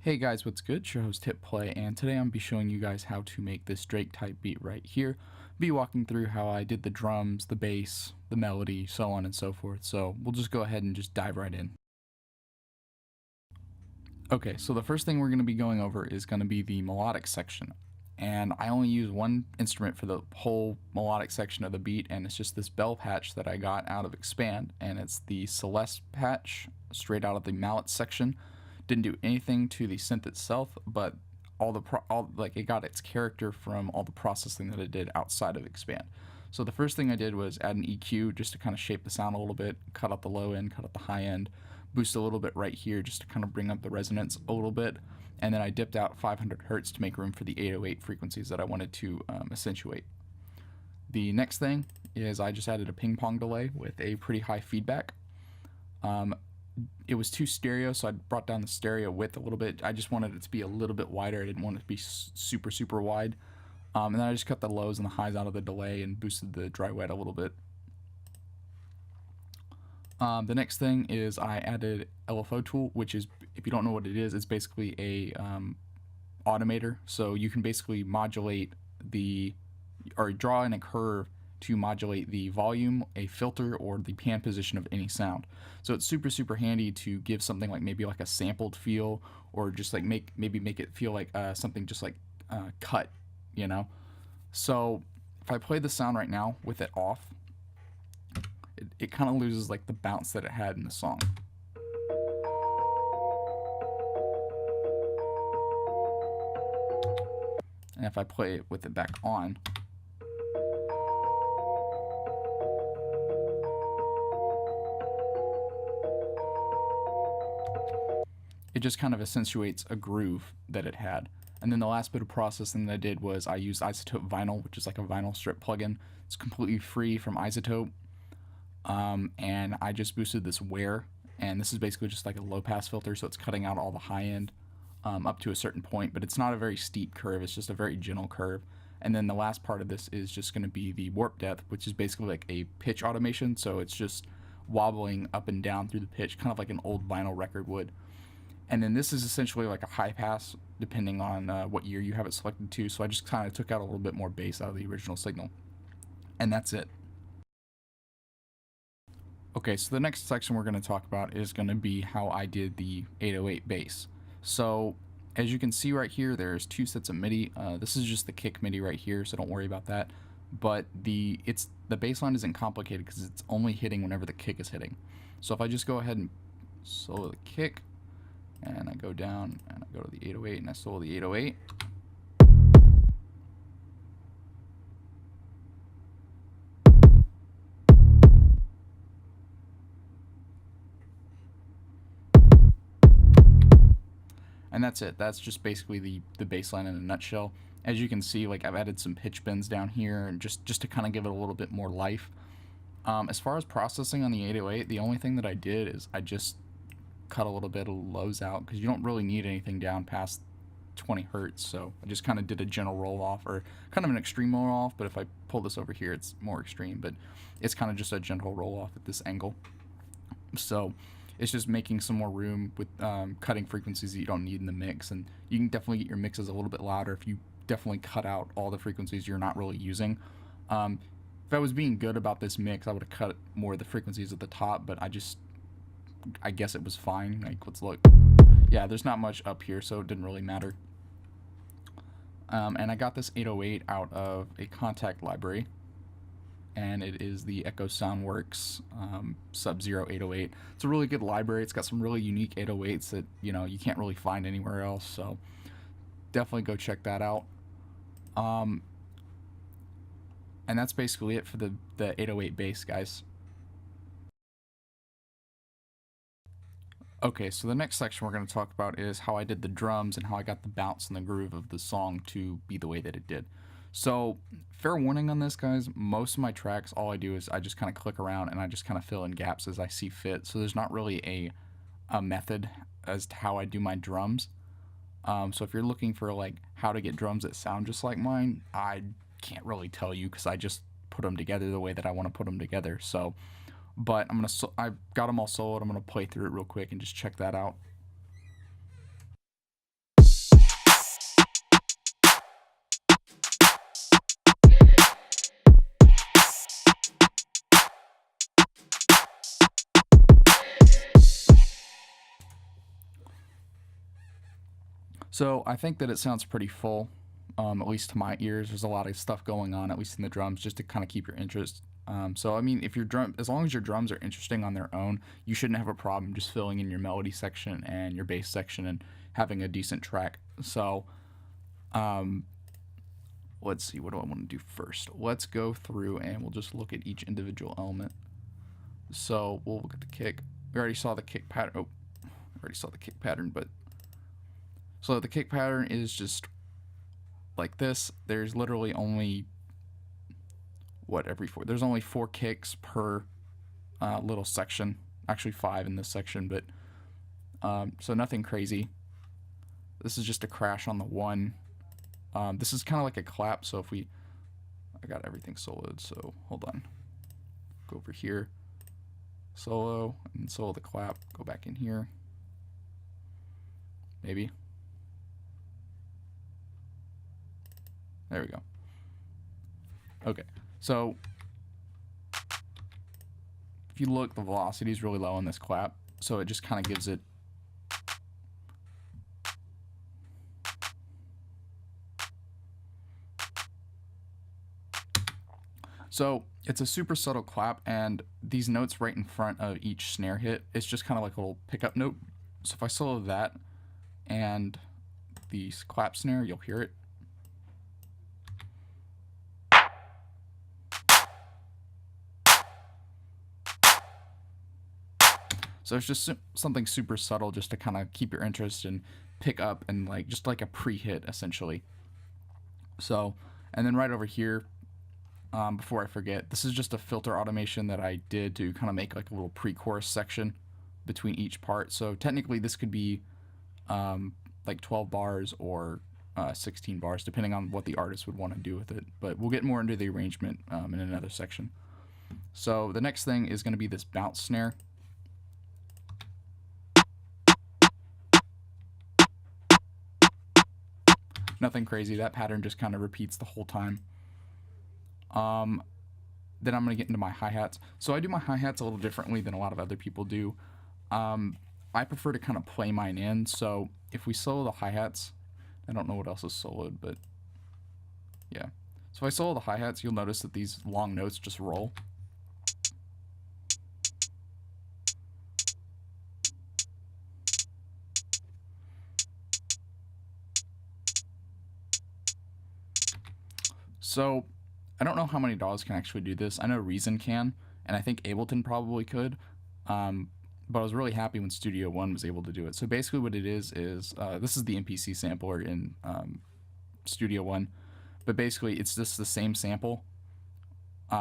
Hey guys, what's good? It's your host TPLAY, and today I'm going to be showing you guys how to make this Drake type beat right here. Be walking through how I did the drums, the bass, the melody, so on and so forth. So we'll just go ahead and just dive right in. Okay, so the first thing we're going to be going over is going to be the melodic section. And I only use one instrument for the whole melodic section of the beat, and it's just this bell patch that I got out of Expand, and it's the Celeste patch straight out of the mallet section. Didn't do anything to the synth itself, but it got its character from all the processing that it did outside of Expand. So the first thing I did was add an EQ just to kind of shape the sound a little bit, cut out the low end, cut out the high end, boost a little bit right here just to kind of bring up the resonance a little bit, and then I dipped out 500 hertz to make room for the 808 frequencies that I wanted to accentuate. The next thing is I just added a ping pong delay with a pretty high feedback. It was too stereo, so I brought down the stereo width a little bit. I just wanted it to be a little bit wider. I didn't want it to be super wide. And then I just cut the lows and the highs out of the delay and boosted the dry wet a little bit. The next thing is I added LFO tool, which is, if you don't know what it is, it's basically a automator. So you can basically modulate or draw in a curve to modulate the volume, a filter, or the pan position of any sound. So it's super handy to give something like maybe like a sampled feel, or just like maybe make it feel like something just like cut, you know. So if I play the sound right now with it off, it kind of loses like the bounce that it had in the song. And if I play it with it back on, it just kind of accentuates a groove that it had. And then the last bit of processing that I did was I used iZotope Vinyl, which is like a vinyl strip plugin. It's completely free from iZotope. And I just boosted this wear, and this is basically just like a low pass filter, so it's cutting out all the high end up to a certain point, but it's not a very steep curve, it's just a very gentle curve. And then the last part of this is just going to be the warp depth, which is basically like a pitch automation, so it's just wobbling up and down through the pitch, kind of like an old vinyl record would. And then this is essentially like a high pass, depending on what year you have it selected to, so I just kind of took out a little bit more bass out of the original signal. And that's it. Okay, so the next section we're going to talk about is going to be how I did the 808 bass. So as you can see right here, there's two sets of MIDI. This is just the kick MIDI right here, so don't worry about that. But the bass line isn't complicated because it's only hitting whenever the kick is hitting. So if I just go ahead and solo the kick, and I go down and I go to the 808 and I solo the 808. And that's it. That's just basically the bass line in a nutshell. As you can see, like I've added some pitch bends down here, and just to kind of give it a little bit more life. As far as processing on the 808, the only thing that I did is I just cut a little bit of lows out, because you don't really need anything down past 20 hertz. So I just kind of did a gentle roll off, or kind of an extreme roll off, but if I pull this over here, it's more extreme, but it's kind of just a gentle roll off at this angle. So it's just making some more room with cutting frequencies that you don't need in the mix, and you can definitely get your mixes a little bit louder if you definitely cut out all the frequencies you're not really using. If I was being good about this mix, I would have cut more of the frequencies at the top, but I guess it was fine. Like, let's look. Yeah, there's not much up here, so it didn't really matter. And I got this 808 out of a contact library, and it is the Echo Soundworks Sub-Zero 808. It's a really good library. It's got some really unique 808s that you can't really find anywhere else, so definitely go check that out. And that's basically it for the 808 bass, guys. Okay, so the next section we're going to talk about is how I did the drums and how I got the bounce and the groove of the song to be the way that it did. So, fair warning on this, guys, most of my tracks, all I do is I just kind of click around and I just kind of fill in gaps as I see fit. So there's not really a method as to how I do my drums. So if you're looking for like how to get drums that sound just like mine, I can't really tell you, because I just put them together the way that I want to put them together. So, but I've got them all soloed. I'm gonna play through it real quick and just check that out. So I think that it sounds pretty full, at least to my ears. There's a lot of stuff going on, at least in the drums, just to kind of keep your interest. So I mean, if your as long as your drums are interesting on their own, you shouldn't have a problem just filling in your melody section and your bass section and having a decent track. So, let's see, what do I want to do first? Let's go through and we'll just look at each individual element. So we'll look at the kick. We already saw the kick pattern. Oh, I already saw the kick pattern, but so the kick pattern is just like this. There's literally only there's only 4 kicks per little section. Actually 5 in this section, but so nothing crazy. This is just a crash on the 1. This is kind of like a clap. So if I got everything soloed. So hold on. Go over here. Solo and solo the clap. Go back in here. Maybe. There we go. Okay. So if you look, the velocity is really low on this clap, so it just kind of gives it so it's a super subtle clap, and these notes right in front of each snare hit, it's just kind of like a little pickup note. So if I solo that and the clap snare, you'll hear it. So it's just something super subtle just to kind of keep your interest and pick up and like just like a pre-hit essentially. So, and then right over here, before I forget, this is just a filter automation that I did to kind of make like a little pre-chorus section between each part. So technically this could be like 12 bars or 16 bars, depending on what the artist would want to do with it. But we'll get more into the arrangement in another section. So the next thing is going to be this bounce snare. Nothing crazy. That pattern just kind of repeats the whole time. Then I'm going to get into my hi-hats. So I do my hi-hats a little differently than a lot of other people do. I prefer to kind of play mine in. So if we solo the hi-hats, I don't know what else is soloed, but yeah. So if I solo the hi-hats, you'll notice that these long notes just roll. So I don't know how many DAWs can actually do this. I know Reason can, and I think Ableton probably could. But I was really happy when Studio One was able to do it. So basically what it is this is the MPC sampler in Studio One. But basically it's just the same sample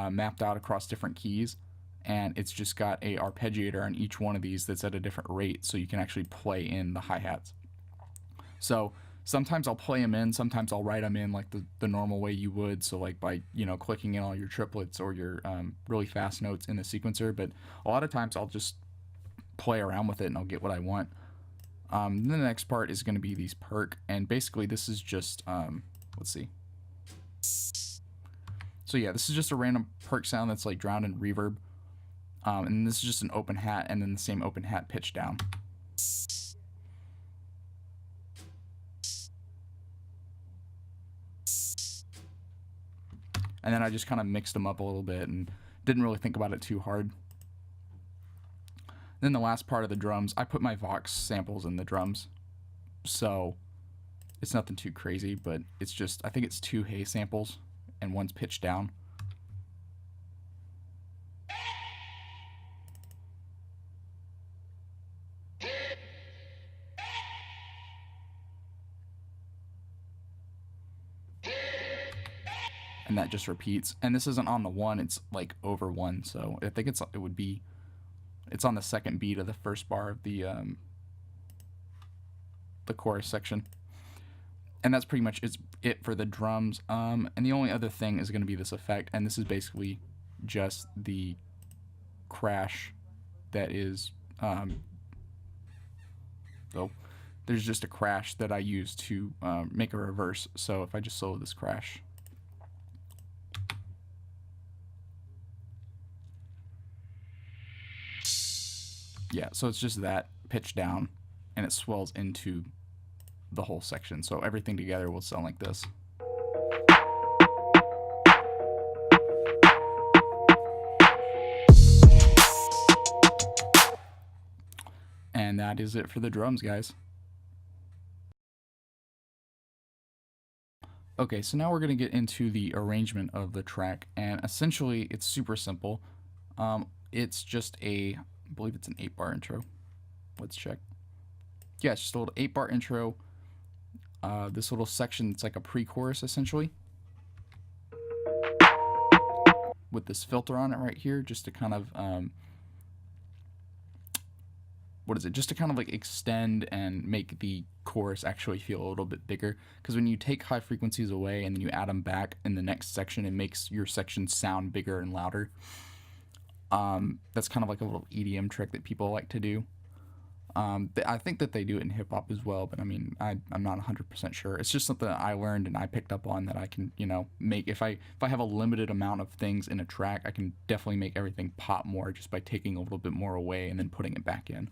mapped out across different keys. And it's just got a arpeggiator on each one of these that's at a different rate, so you can actually play in the hi-hats. So sometimes I'll play them in, sometimes I'll write them in like the normal way you would, so like by, you know, clicking in all your triplets or your really fast notes in the sequencer, but a lot of times I'll just play around with it and I'll get what I want. Then the next part is going to be these perk, and basically this is just, let's see. So yeah, this is just a random perk sound that's like drowned in reverb, and this is just an open hat and then the same open hat pitch down. And then I just kind of mixed them up a little bit and didn't really think about it too hard. Then the last part of the drums, I put my Vox samples in the drums. So it's nothing too crazy, but it's just, I think it's 2 hay samples and one's pitched down. And that just repeats, and this isn't on the 1, it's like over 1, so I think it's on the second beat of the first bar of the chorus section. And that's pretty much it for the drums. And the only other thing is going to be this effect, and this is basically just the crash that is so there's just a crash that I use to make a reverse. So if I just solo this crash, yeah, so it's just that pitch down, and it swells into the whole section. So everything together will sound like this. And that is it for the drums, guys. Okay, so now we're going to get into the arrangement of the track, and essentially it's super simple. It's just I believe it's an 8-bar intro. Let's check. Yeah, it's just a little 8-bar intro. This little section, it's like a pre-chorus essentially, with this filter on it right here, just to kind of just to kind of like extend and make the chorus actually feel a little bit bigger. Because when you take high frequencies away and then you add them back in the next section, it makes your section sound bigger and louder. That's kind of like a little EDM trick that people like to do. I think that they do it in hip hop as well, but I mean, I'm not 100% sure. It's just something that I learned and I picked up on, that I can, make. If I have a limited amount of things in a track, I can definitely make everything pop more just by taking a little bit more away and then putting it back in.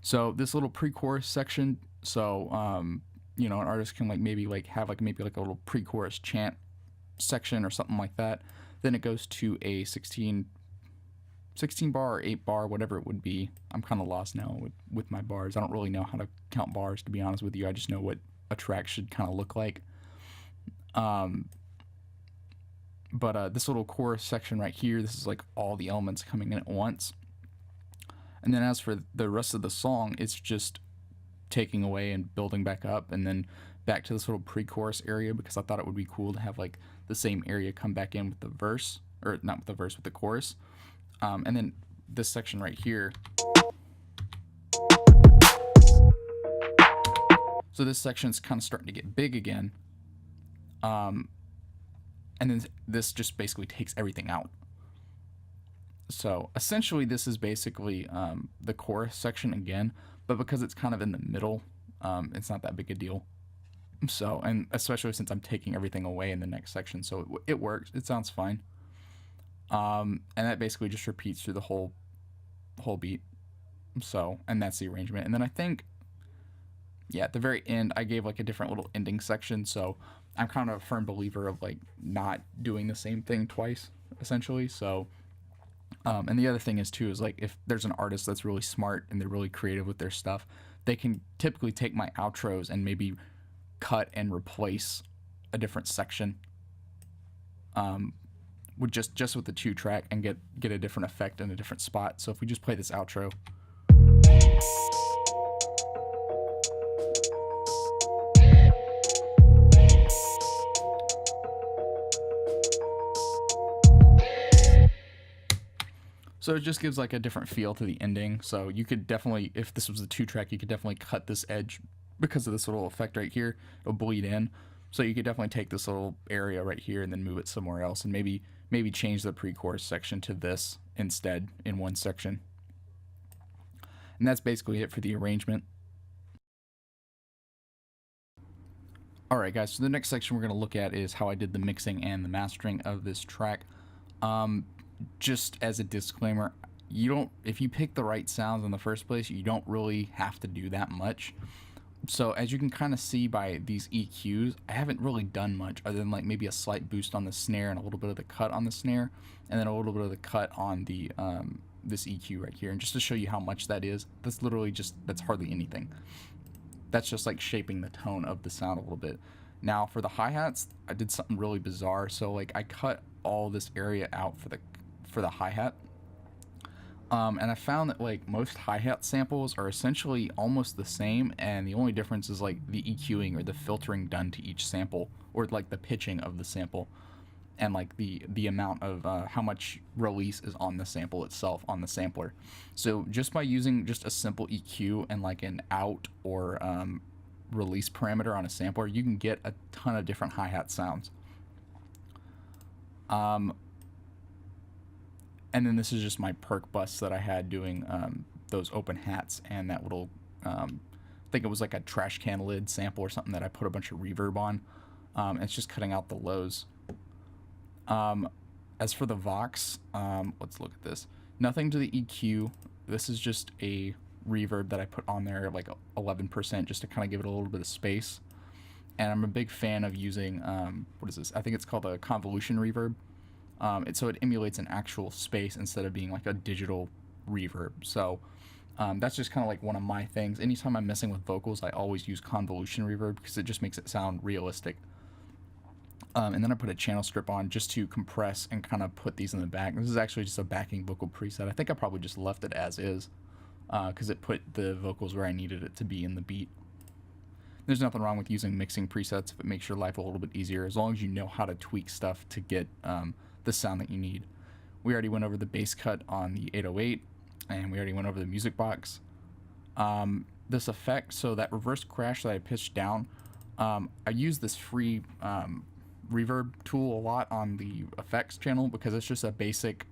So this little pre-chorus section, so an artist can maybe have a little pre-chorus chant section or something like that. Then it goes to a 16 bar or 8 bar, whatever it would be. I'm kind of lost now with my bars. I don't really know how to count bars, to be honest with you. I just know what a track should kind of look like. But this little chorus section right here, this is like all the elements coming in at once. And then as for the rest of the song, it's just taking away and building back up, and then back to this little pre-chorus area, because I thought it would be cool to have like the same area come back in with the verse, or not with the verse, with the chorus. And then this section right here. So this section's kind of starting to get big again. And then this just basically takes everything out. So essentially this is basically the chorus section again, but because it's kind of in the middle, it's not that big a deal. So, and especially since I'm taking everything away in the next section, so it works. It sounds fine. And that basically just repeats through the whole beat. So, and that's the arrangement. And then I think, yeah, at the very end, I gave like a different little ending section. So I'm kind of a firm believer of like not doing the same thing twice, essentially. So, and the other thing is too, is like if there's an artist that's really smart and they're really creative with their stuff, they can typically take my outros and maybe cut and replace a different section. With just with the 2-track, and get a different effect in a different spot. So if we just play this outro. So it just gives like a different feel to the ending. So you could definitely, if this was a 2-track, you could definitely cut this edge because of this little effect right here. It'll bleed in. So you could definitely take this little area right here and then move it somewhere else, and maybe change the pre-chorus section to this instead in one section. And that's basically it for the arrangement. Alright guys, so the next section we're going to look at is how I did the mixing and the mastering of this track. Just as a disclaimer, if you pick the right sounds in the first place, you don't really have to do that much. So as you can kind of see by these EQs, I haven't really done much other than like maybe a slight boost on the snare and a little bit of the cut on the snare, and then a little bit of the cut on the this EQ right here. And just to show you how much that is, that's hardly anything. That's just like shaping the tone of the sound a little bit. Now for the hi-hats, I did something really bizarre. So like I cut all this area out for the hi-hat. And I found that like most hi-hat samples are essentially almost the same, and the only difference is like the EQing or the filtering done to each sample, or like the pitching of the sample, and like the amount of how much release is on the sample itself on the sampler. So just by using just a simple EQ and like an out or release parameter on a sampler, you can get a ton of different hi-hat sounds. And then this is just my perk bus that I had doing those open hats, and that little, I think it was like a trash can lid sample or something that I put a bunch of reverb on. And it's just cutting out the lows. As for the Vox, let's look at this. Nothing to the EQ. This is just a reverb that I put on there, like 11%, just to kind of give it a little bit of space. And I'm a big fan of using, what is this? I think it's called a convolution reverb. So it emulates an actual space instead of being like a digital reverb. So that's just kind of like one of my things. Anytime I'm messing with vocals, I always use convolution reverb because it just makes it sound realistic. And then I put a channel strip on just to compress and kind of put these in the back. This is actually just a backing vocal preset. I think I probably just left it as is because it put the vocals where I needed it to be in the beat. There's nothing wrong with using mixing presets if it makes your life a little bit easier, as long as you know how to tweak stuff to get the sound that you need. We already went over the bass cut on the 808, and we already went over the music box. This effect, so that reverse crash that I pitched down, I use this free reverb tool a lot on the effects channel because it's just a basic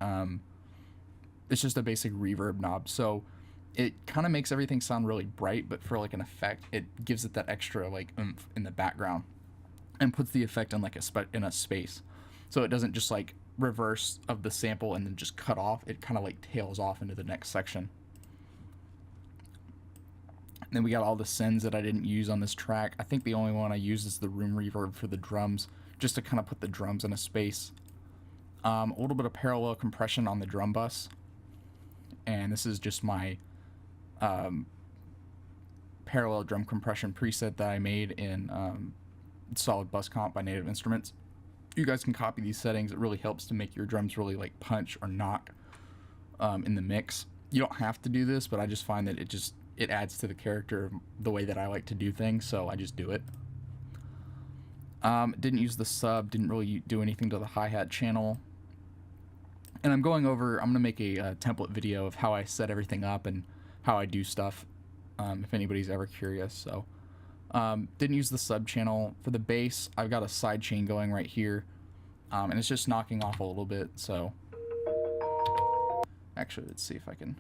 reverb knob. So it kind of makes everything sound really bright, but for like an effect, it gives it that extra like oomph in the background and puts the effect in like in a space. So it doesn't just like reverse of the sample and then just cut off. It kind of like tails off into the next section. And then we got all the sends that I didn't use on this track. I think the only one I used is the room reverb for the drums, just to kind of put the drums in a space. A little bit of parallel compression on the drum bus. And this is just my parallel drum compression preset that I made in Solid Bus Comp by Native Instruments. You guys can copy these settings. It really helps to make your drums really like punch or knock in the mix. You don't have to do this, but I just find that it adds to the character of the way that I like to do things, so I just do it. Didn't use the sub, didn't really do anything to the hi-hat channel. And I'm going to make a template video of how I set everything up and how I do stuff, if anybody's ever curious. So didn't use the sub channel. For the bass, I've got a side chain going right here, and it's just knocking off a little bit. So actually, let's see if I can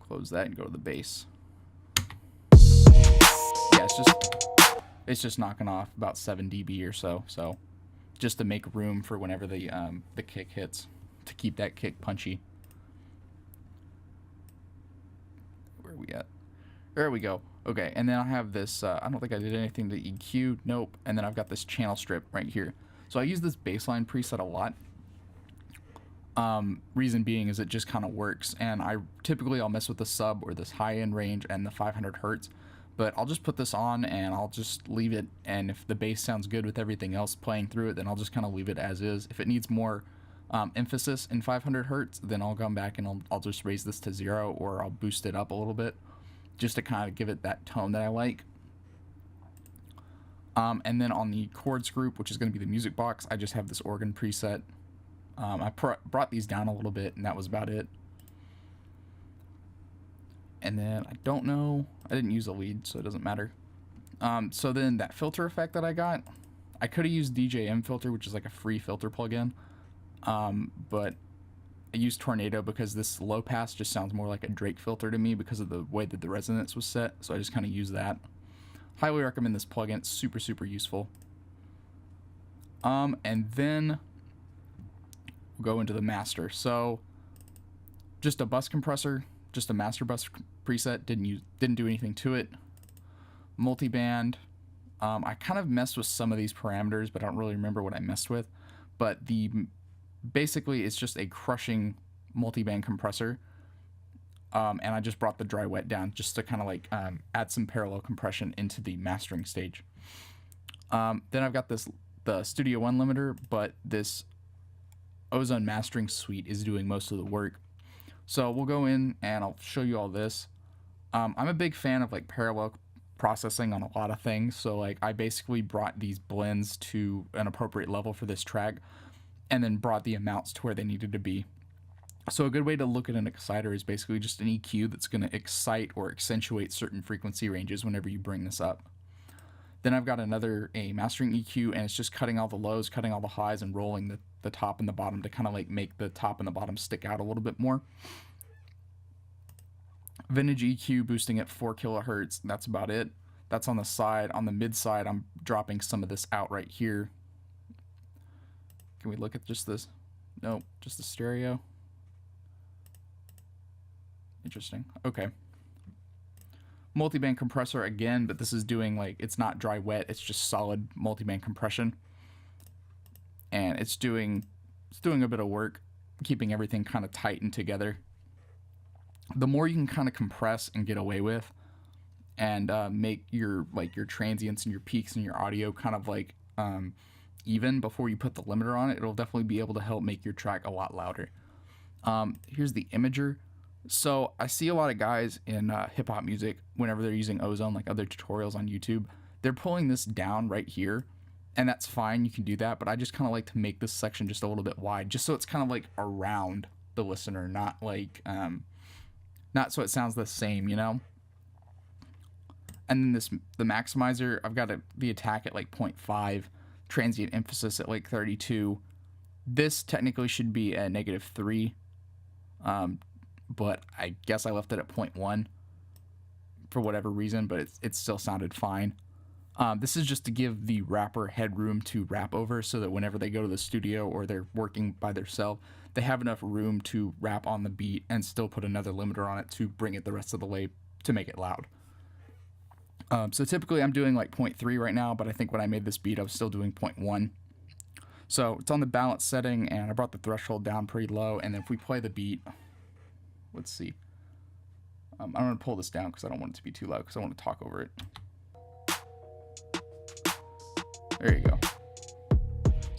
close that and go to the bass. Yeah, it's just knocking off about 7 dB or so. So just to make room for whenever the kick hits, to keep that kick punchy. Where are we at? There we go. Okay, and then I have this, I don't think I did anything to EQ, nope. And then I've got this channel strip right here. So I use this bassline preset a lot. Reason being is it just kind of works, and I'll mess with the sub or this high end range and the 500 hertz, but I'll just put this on and I'll just leave it, and if the bass sounds good with everything else playing through it, then I'll just kind of leave it as is. If it needs more emphasis in 500 hertz, then I'll come back and I'll just raise this to 0, or I'll boost it up a little bit just to kind of give it that tone that I like. And then on the chords group, which is going to be the music box, I just have this organ preset. I brought these down a little bit, and that was about it. And then I don't know, I didn't use a lead, so it doesn't matter. So then that filter effect that I got, I could have used DJM filter, which is like a free filter plugin, but I used Tornado because this low pass just sounds more like a Drake filter to me because of the way that the resonance was set, so I just kind of use that. Highly recommend this plugin, it's super, super useful. And then we'll go into the master. So just a bus compressor, just a master bus preset, didn't do anything to it. Multiband, I kind of messed with some of these parameters, but I don't really remember what I messed with. But basically it's just a crushing multiband compressor, and I just brought the dry wet down just to kind of like add some parallel compression into the mastering stage. Then I've got the Studio One limiter, but this Ozone mastering suite is doing most of the work. So we'll go in and I'll show you all this. I'm a big fan of like parallel processing on a lot of things. So like I basically brought these blends to an appropriate level for this track and then brought the amounts to where they needed to be. So a good way to look at an exciter is basically just an EQ that's going to excite or accentuate certain frequency ranges whenever you bring this up. Then I've got a mastering EQ, and it's just cutting all the lows, cutting all the highs, and rolling the top and the bottom to kind of like make the top and the bottom stick out a little bit more. Vintage EQ boosting at 4 kilohertz. That's about it. That's on the side. On the mid side, I'm dropping some of this out right here. Can we look at just this? Nope, just the stereo. Interesting. Okay. Multiband compressor again, but this is doing like, it's not dry wet, it's just solid multiband compression. And it's doing a bit of work keeping everything kind of tight and together. The more you can kind of compress and get away with and make your transients and your peaks and your audio kind of like even before you put the limiter on it, it'll definitely be able to help make your track a lot louder. Here's the imager. So I see a lot of guys in hip-hop music, whenever they're using ozone, like other tutorials on YouTube, they're pulling this down right here, and that's fine, you can do that, but I just kind of like to make this section just a little bit wide, just so it's kind of like around the listener, not like not so it sounds the same, you know. And then the maximizer, I've got the attack at like 0.5, transient emphasis at like 32. This technically should be at -3, but I guess I left it at 0.1 for whatever reason, but it still sounded fine. This is just to give the rapper headroom to rap over, so that whenever they go to the studio or they're working by themselves, they have enough room to rap on the beat and still put another limiter on it to bring it the rest of the way to make it loud. So typically I'm doing like 0.3 right now, but I think when I made this beat I was still doing 0.1. So it's on the balance setting, and I brought the threshold down pretty low, and then if we play the beat, let's see. I'm going to pull this down because I don't want it to be too loud because I want to talk over it. There you go.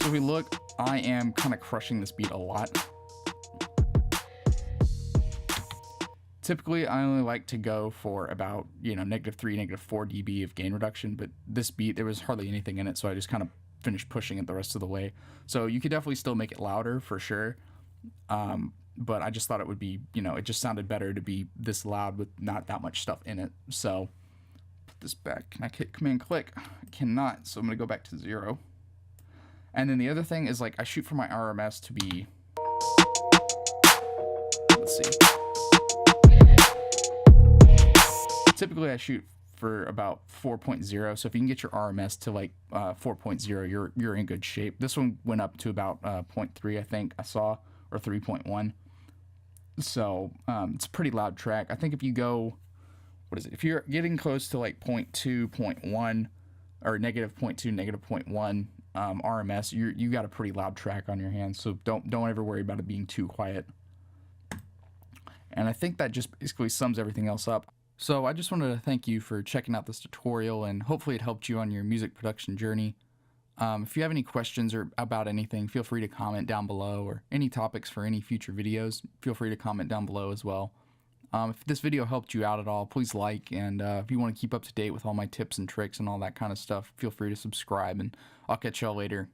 So if we look, I am kind of crushing this beat a lot. Typically, I only like to go for about, you know, -3, -4 dB of gain reduction, but this beat, there was hardly anything in it, so I just kind of finished pushing it the rest of the way. So you could definitely still make it louder for sure, but I just thought it would be, you know, it just sounded better to be this loud with not that much stuff in it. So put this back. Can I hit Command click? I cannot, so I'm going to go back to 0. And then the other thing is, like, I shoot for my RMS to be, let's see. Typically I shoot for about 4.0, so if you can get your RMS to like 4.0, you're in good shape. This one went up to about 0.3, I think I saw, or 3.1. So it's a pretty loud track. I think if you go, what is it? If you're getting close to like 0.2, 0.1, or -0.2, -0.1 RMS, you got a pretty loud track on your hands. So don't ever worry about it being too quiet. And I think that just basically sums everything else up. So I just wanted to thank you for checking out this tutorial, and hopefully it helped you on your music production journey. If you have any questions or about anything, feel free to comment down below, or any topics for any future videos, feel free to comment down below as well. If this video helped you out at all, please like, and if you want to keep up to date with all my tips and tricks and all that kind of stuff, feel free to subscribe, and I'll catch y'all later.